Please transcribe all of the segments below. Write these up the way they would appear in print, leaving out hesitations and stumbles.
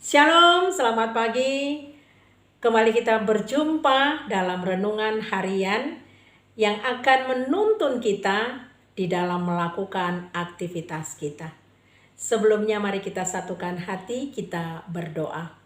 Shalom, selamat pagi. Kembali kita berjumpa dalam renungan harian yang akan menuntun kita di dalam melakukan aktivitas kita. Sebelumnya mari kita satukan hati, kita berdoa.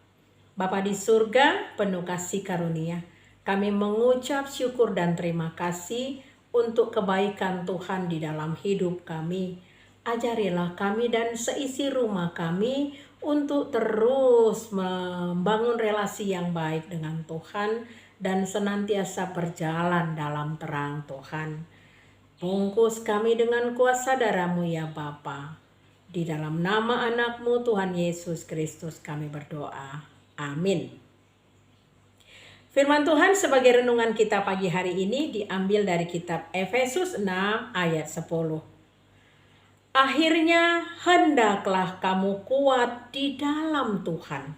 Bapa di surga, penuh kasih karunia, kami mengucap syukur dan terima kasih untuk kebaikan Tuhan di dalam hidup kami. Ajarilah kami dan seisi rumah kami untuk terus membangun relasi yang baik dengan Tuhan dan senantiasa berjalan dalam terang Tuhan. Bungkus kami dengan kuasa darah-Mu ya Bapa. Di dalam nama anak-Mu Tuhan Yesus Kristus kami berdoa. Amin. Firman Tuhan sebagai renungan kita pagi hari ini diambil dari kitab Efesus 6 ayat 10. Akhirnya hendaklah kamu kuat di dalam Tuhan,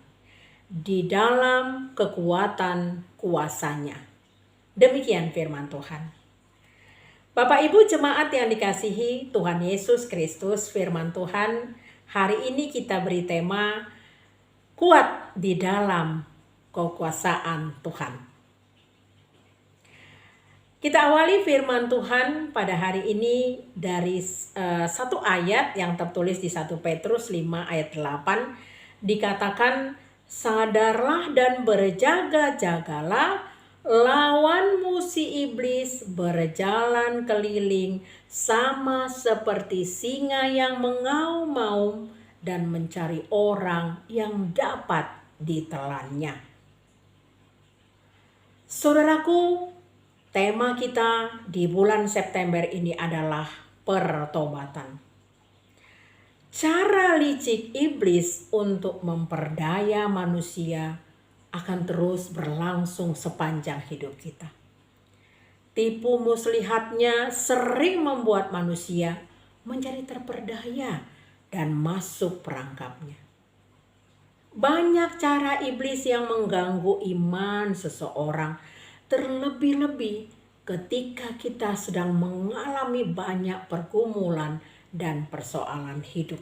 di dalam kekuatan kuasanya. Demikian firman Tuhan. Bapak Ibu jemaat yang dikasihi Tuhan Yesus Kristus, firman Tuhan hari ini kita beri tema kuat di dalam kekuasaan Tuhan. Kita awali firman Tuhan pada hari ini dari satu ayat yang tertulis di 1 Petrus 5 ayat 8. Dikatakan, sadarlah dan berjaga-jagalah, lawanmu si iblis berjalan keliling sama seperti singa yang mengaum-ngaum dan mencari orang yang dapat ditelannya. Saudaraku, tema kita di bulan September ini adalah pertobatan. Cara licik iblis untuk memperdaya manusia akan terus berlangsung sepanjang hidup kita. Tipu muslihatnya sering membuat manusia menjadi terperdaya dan masuk perangkapnya. Banyak cara iblis yang mengganggu iman seseorang, terlebih-lebih ketika kita sedang mengalami banyak pergumulan dan persoalan hidup.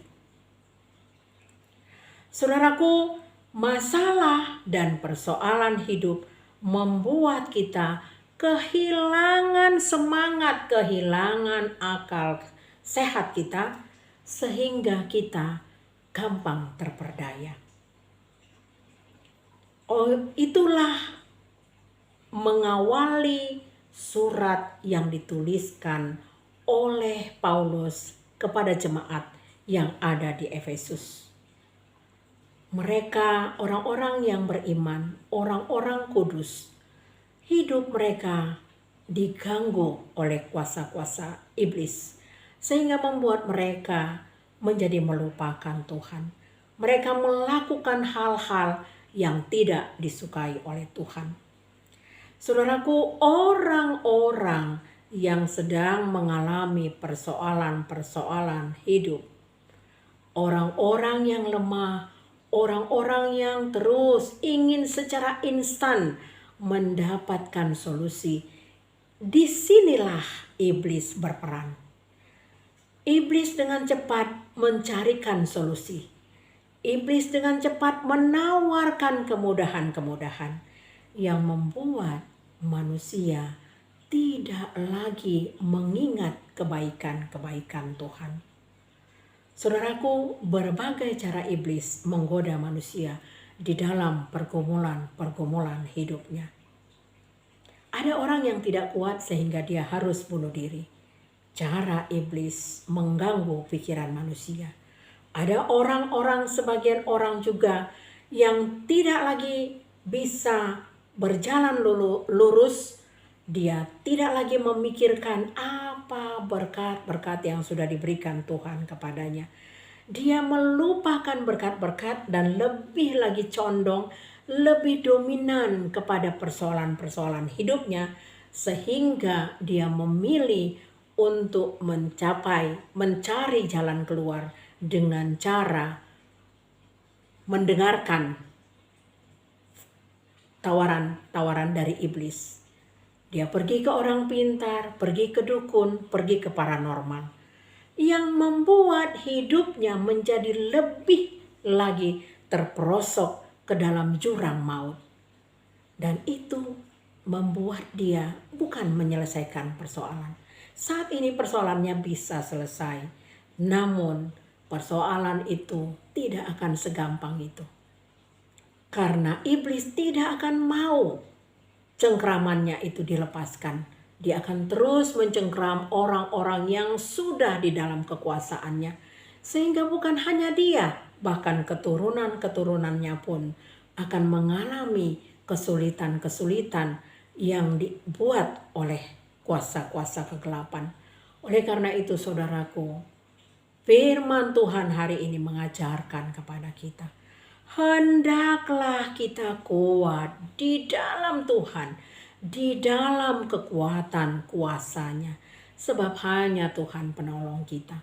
Saudaraku, masalah dan persoalan hidup membuat kita kehilangan semangat, kehilangan akal sehat kita, sehingga kita gampang terperdaya. Itulah mengawali surat yang dituliskan oleh Paulus kepada jemaat yang ada di Efesus. Mereka orang-orang yang beriman, orang-orang kudus. Hidup mereka diganggu oleh kuasa-kuasa iblis, sehingga membuat mereka menjadi melupakan Tuhan. Mereka melakukan hal-hal yang tidak disukai oleh Tuhan. Saudaraku, orang-orang yang sedang mengalami persoalan-persoalan hidup, orang-orang yang lemah, orang-orang yang terus ingin secara instan mendapatkan solusi, disinilah iblis berperan. Iblis dengan cepat mencarikan solusi. Iblis dengan cepat menawarkan kemudahan-kemudahan yang membuat manusia tidak lagi mengingat kebaikan-kebaikan Tuhan. Saudaraku, berbagai cara iblis menggoda manusia di dalam pergumulan hidupnya. Ada orang yang tidak kuat sehingga dia harus bunuh diri. Cara iblis mengganggu pikiran manusia. Ada orang-orang, sebagian orang juga yang tidak lagi bisa berjalan lurus. Dia tidak lagi memikirkan apa berkat-berkat yang sudah diberikan Tuhan kepadanya. Dia melupakan berkat-berkat dan lebih lagi condong, lebih dominan kepada persoalan-persoalan hidupnya, sehingga dia memilih untuk mencari jalan keluar dengan cara mendengarkan tawaran dari iblis. Dia pergi ke orang pintar, pergi ke dukun, pergi ke paranormal, yang membuat hidupnya menjadi lebih lagi terperosok ke dalam jurang maut. Dan itu membuat dia bukan menyelesaikan persoalan. Saat ini persoalannya bisa selesai, namun persoalan itu tidak akan segampang itu. Karena iblis tidak akan mau cengkramannya itu dilepaskan. Dia akan terus mencengkram orang-orang yang sudah di dalam kekuasaannya. Sehingga bukan hanya dia, bahkan keturunan-keturunannya pun akan mengalami kesulitan-kesulitan yang dibuat oleh kuasa-kuasa kegelapan. Oleh karena itu saudaraku, firman Tuhan hari ini mengajarkan kepada kita, hendaklah kita kuat di dalam Tuhan, di dalam kekuatan kuasa-Nya. Sebab hanya Tuhan penolong kita.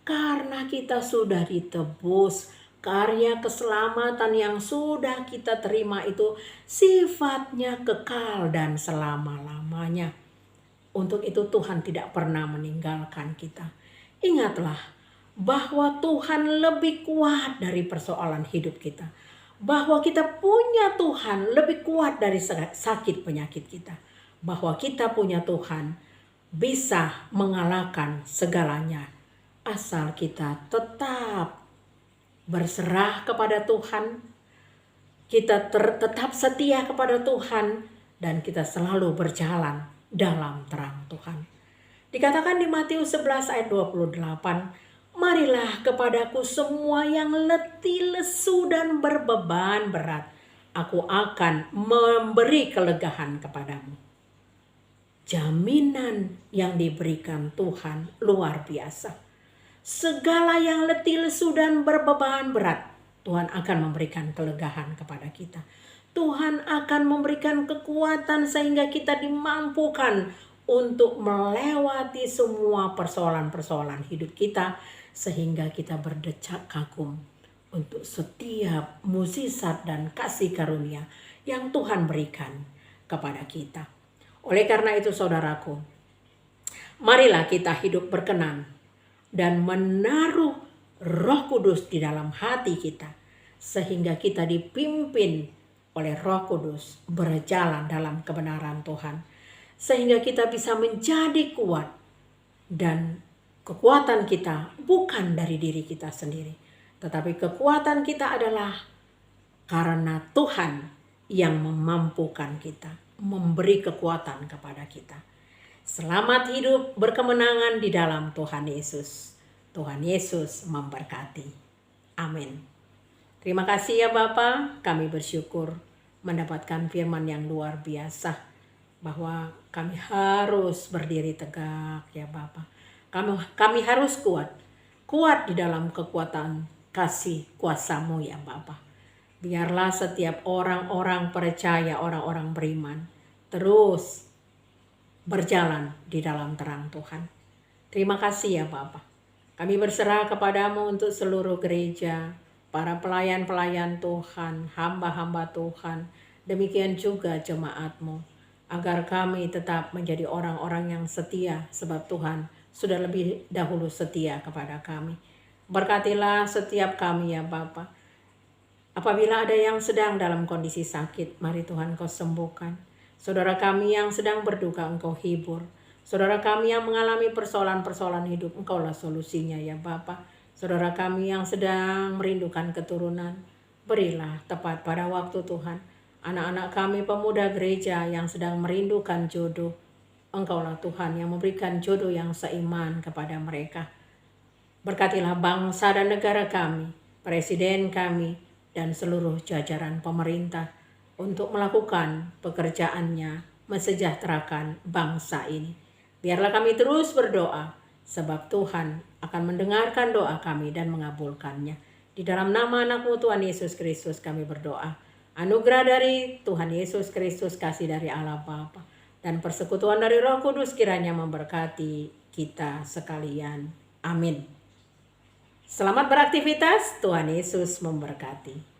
Karena kita sudah ditebus, karya keselamatan yang sudah kita terima itu sifatnya kekal dan selama-lamanya. Untuk itu Tuhan tidak pernah meninggalkan kita. Ingatlah bahwa Tuhan lebih kuat dari persoalan hidup kita. Bahwa kita punya Tuhan lebih kuat dari sakit penyakit kita. Bahwa kita punya Tuhan bisa mengalahkan segalanya. Asal kita tetap berserah kepada Tuhan, kita tetap setia kepada Tuhan, dan kita selalu berjalan dalam terang Tuhan. Dikatakan di Matius 11 ayat 28, marilah kepadaku semua yang letih, lesu, dan berbeban berat. Aku akan memberi kelegaan kepadamu. Jaminan yang diberikan Tuhan luar biasa. Segala yang letih, lesu, dan berbeban berat, Tuhan akan memberikan kelegaan kepada kita. Tuhan akan memberikan kekuatan sehingga kita dimampukan untuk melewati semua persoalan-persoalan hidup kita. Sehingga kita berdecak kagum untuk setiap mukjizat dan kasih karunia yang Tuhan berikan kepada kita. Oleh karena itu saudaraku, marilah kita hidup berkenan dan menaruh Roh Kudus di dalam hati kita. Sehingga kita dipimpin oleh Roh Kudus berjalan dalam kebenaran Tuhan. Sehingga kita bisa menjadi kuat. Dan kekuatan kita bukan dari diri kita sendiri. Tetapi kekuatan kita adalah karena Tuhan yang memampukan kita. Memberi kekuatan kepada kita. Selamat hidup berkemenangan di dalam Tuhan Yesus. Tuhan Yesus memberkati. Amin. Terima kasih ya Bapa, kami bersyukur mendapatkan firman yang luar biasa. Bahwa kami harus berdiri tegak ya Bapa. Kami harus kuat. Kuat di dalam kekuatan kasih kuasa-Mu ya Bapa. Biarlah setiap orang-orang percaya, orang-orang beriman terus berjalan di dalam terang Tuhan. Terima kasih ya Bapa. Kami berserah kepadamu untuk seluruh gereja, para pelayan-pelayan Tuhan, hamba-hamba Tuhan, demikian juga jemaat-Mu, agar kami tetap menjadi orang-orang yang setia, sebab Tuhan sudah lebih dahulu setia kepada kami. Berkatilah setiap kami ya Bapa. Apabila ada yang sedang dalam kondisi sakit, mari Tuhan Kau sembuhkan. Saudara kami yang sedang berduka, Engkau hibur. Saudara kami yang mengalami persoalan-persoalan hidup, Engkaulah solusinya ya Bapa. Saudara kami yang sedang merindukan keturunan, berilah tepat pada waktu Tuhan. Anak-anak kami pemuda gereja yang sedang merindukan jodoh, Engkaulah Tuhan yang memberikan jodoh yang seiman kepada mereka. Berkatilah bangsa dan negara kami, presiden kami, dan seluruh jajaran pemerintah untuk melakukan pekerjaannya, mensejahterakan bangsa ini. Biarlah kami terus berdoa, sebab Tuhan akan mendengarkan doa kami dan mengabulkannya. Di dalam nama anak-Mu Tuhan Yesus Kristus kami berdoa. Anugerah dari Tuhan Yesus Kristus, kasih dari Allah Bapa, dan persekutuan dari Roh Kudus kiranya memberkati kita sekalian. Amin. Selamat beraktivitas, Tuhan Yesus memberkati.